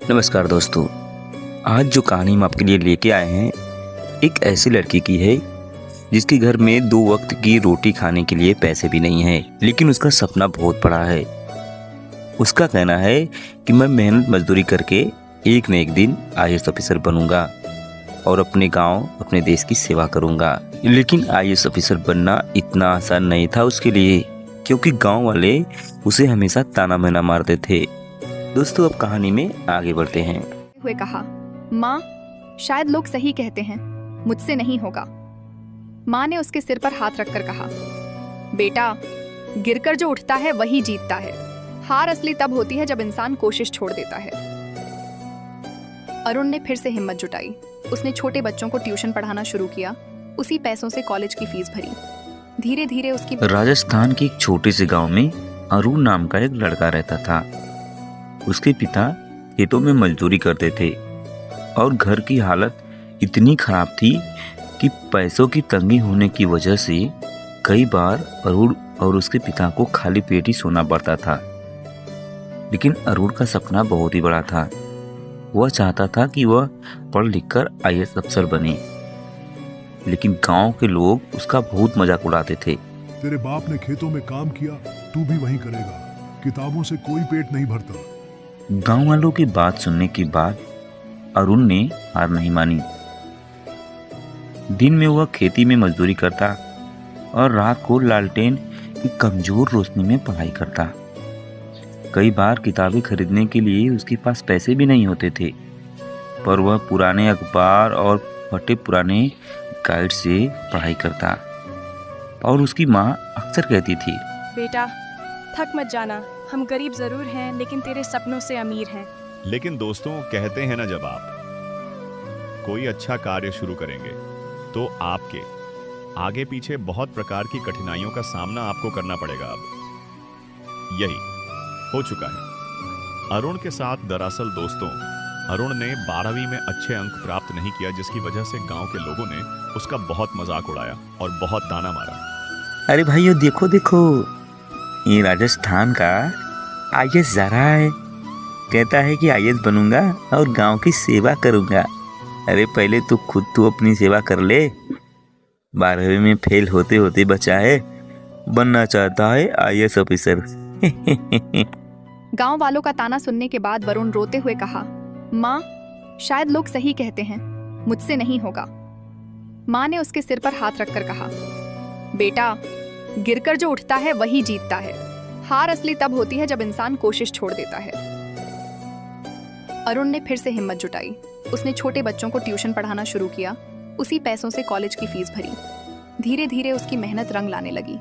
नमस्कार दोस्तों, आज जो कहानी हम आपके लिए लेके आए हैं एक ऐसी लड़की की है जिसके घर में 2 वक्त की रोटी खाने के लिए पैसे भी नहीं है, लेकिन उसका सपना बहुत बड़ा है। उसका कहना है कि मैं मेहनत मजदूरी करके एक न एक दिन आईएएस ऑफिसर बनूंगा और अपने गांव, अपने देश की सेवा करूंगा। लेकिन आईएएस ऑफिसर बनना इतना आसान नहीं था उसके लिए, क्योंकि गाँव वाले उसे हमेशा ताना बाना मारते थे। दोस्तों, अब कहानी में आगे बढ़ते हैं। हुए कहा, माँ शायद लोग सही कहते हैं, मुझसे नहीं होगा। माँ ने उसके सिर पर हाथ रखकर कहा, बेटा गिरकर जो उठता है वही जीतता है। हार असली तब होती है जब इंसान कोशिश छोड़ देता है। अरुण ने फिर से हिम्मत जुटाई। उसने छोटे बच्चों को ट्यूशन पढ़ाना शुरू किया। उसी पैसों से कॉलेज की फीस भरी। धीरे धीरे उसकी राजस्थान के एक छोटे से गांव में अरुण नाम का एक लड़का रहता था। उसके पिता खेतों में मजदूरी करते थे और घर की हालत इतनी खराब थी कि पैसों की तंगी होने की वजह से कई बार अरुण और उसके पिता को खाली पेट ही सोना पड़ता था। लेकिन अरुण का सपना बहुत ही बड़ा था। वह चाहता था कि वह पढ़ लिख कर आईएएस अफसर बने, लेकिन गांव के लोग उसका बहुत मजाक उड़ाते थे। तेरे बाप ने खेतों में काम किया, तू भी वही करेगा। किताबों से कोई पेट नहीं भरता। गांव वालों की बात सुनने के बाद अरुण ने हार नहीं मानी। दिन में वह खेती में मजदूरी करता और रात को लालटेन की कमजोर रोशनी में पढ़ाई करता। कई बार किताबें खरीदने के लिए उसके पास पैसे भी नहीं होते थे, पर वह पुराने अखबार और फटे पुराने गाइड से पढ़ाई करता। और उसकी माँ अक्सर कहती थी, बेटा थक मत जाना, हम गरीब जरूर हैं लेकिन तेरे सपनों से अमीर हैं। लेकिन दोस्तों, कहते हैं ना, जब आप कोई अच्छा कार्य शुरू करेंगे तो आपके आगे पीछे बहुत प्रकार की कठिनाइयों का सामना आपको करना पड़ेगा। अब यही हो चुका है अरुण के साथ। दरअसल दोस्तों, अरुण ने 12वीं में अच्छे अंक प्राप्त नहीं किया, जिसकी वजह से गांव के लोगों ने उसका बहुत मजाक उड़ाया और बहुत ताना मारा। अरे भाइयों, देखो देखो, ये राजस्थान का आईएएस जा रहा है। कहता है कि आईएएस बनूंगा और गांव की सेवा करूंगा। अरे पहले तो खुद तू अपनी सेवा कर ले। 12वीं में फेल होते होते बचा है, बनना चाहता है आईएएस ऑफिसर। गांव वालों का ताना सुनने के बाद वरुण रोते हुए कहा, माँ शायद लोग सही कहते हैं, मुझसे नहीं होगा। माँ ने उसके सिर पर हाथ रखकर कहा, बेटा गिरकर जो उठता है वही जीतता है। हार असली तब होती है जब इंसान कोशिश छोड़ देता है। अरुण ने फिर से हिम्मत जुटाई। उसने छोटे बच्चों को ट्यूशन पढ़ाना शुरू किया। उसी पैसों से कॉलेज की फीस भरी। धीरे धीरे उसकी मेहनत रंग लाने लगी।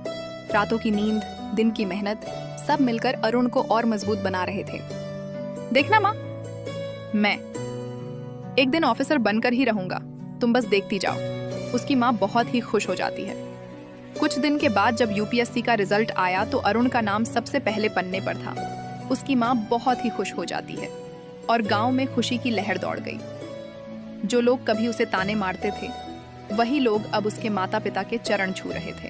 रातों की नींद, दिन की मेहनत, सब मिलकर अरुण को और मजबूत बना रहे थे। देखना माँ, मैं एक दिन ऑफिसर बनकर ही रहूंगा, तुम बस देखती जाओ। उसकी माँ बहुत ही खुश हो जाती है। कुछ दिन के बाद जब यूपीएससी का रिजल्ट आया तो अरुण का नाम सबसे पहले पन्ने पर था। उसकी माँ बहुत ही खुश हो जाती है और गांव में खुशी की लहर दौड़ गई। जो लोग कभी उसे ताने मारते थे, वही लोग अब उसके माता पिता के चरण छू रहे थे।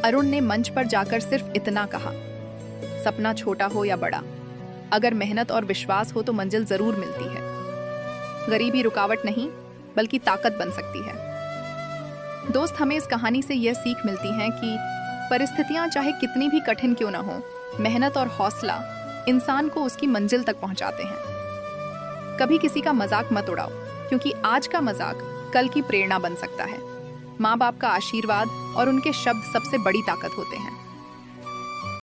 अरुण ने मंच पर जाकर सिर्फ इतना कहा, सपना छोटा हो या बड़ा, अगर मेहनत और विश्वास हो तो मंजिल जरूर मिलती है। गरीबी रुकावट नहीं बल्कि ताकत बन सकती है। दोस्त, हमें इस कहानी से यह सीख मिलती है कि परिस्थितियां चाहे कितनी भी कठिन क्यों ना हो, मेहनत और हौसला इंसान को उसकी मंजिल तक पहुंचाते हैं। कभी किसी का मजाक मत उड़ाओ, क्योंकि आज का मजाक कल की प्रेरणा बन सकता है। माँ बाप का आशीर्वाद और उनके शब्द सबसे बड़ी ताकत होते हैं।